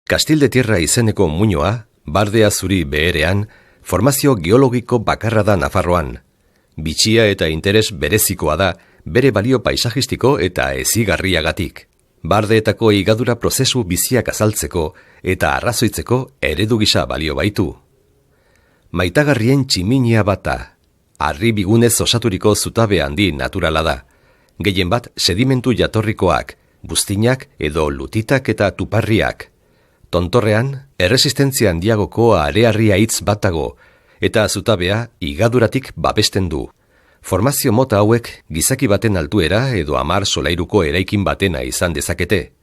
Kastil de Tierra izeneko muinoa, Bardea zuri beherean, formazio geologiko bakarra da Nafarroan. Bitxia eta interes berezikoa da, bere balio paisajistiko eta hezigarriagatik. Bardeetako higadura prozesu biziak azaltzeko eta arrazoitzeko eredu gisa balio baitu. Maitagarrien tximinia bata, harri bigunez osaturiko zutabe handi naturala da. Gehien bat sedimentu jatorrikoak, buztinak edo lutitak eta tuparriak. Tontorrean, erresistentzia handiagoko arearria hitz bat dago, eta zutabea higaduratik babesten du. Formazio mota hauek gizaki baten altuera edo 10 solairuko eraikin batena izan dezakete.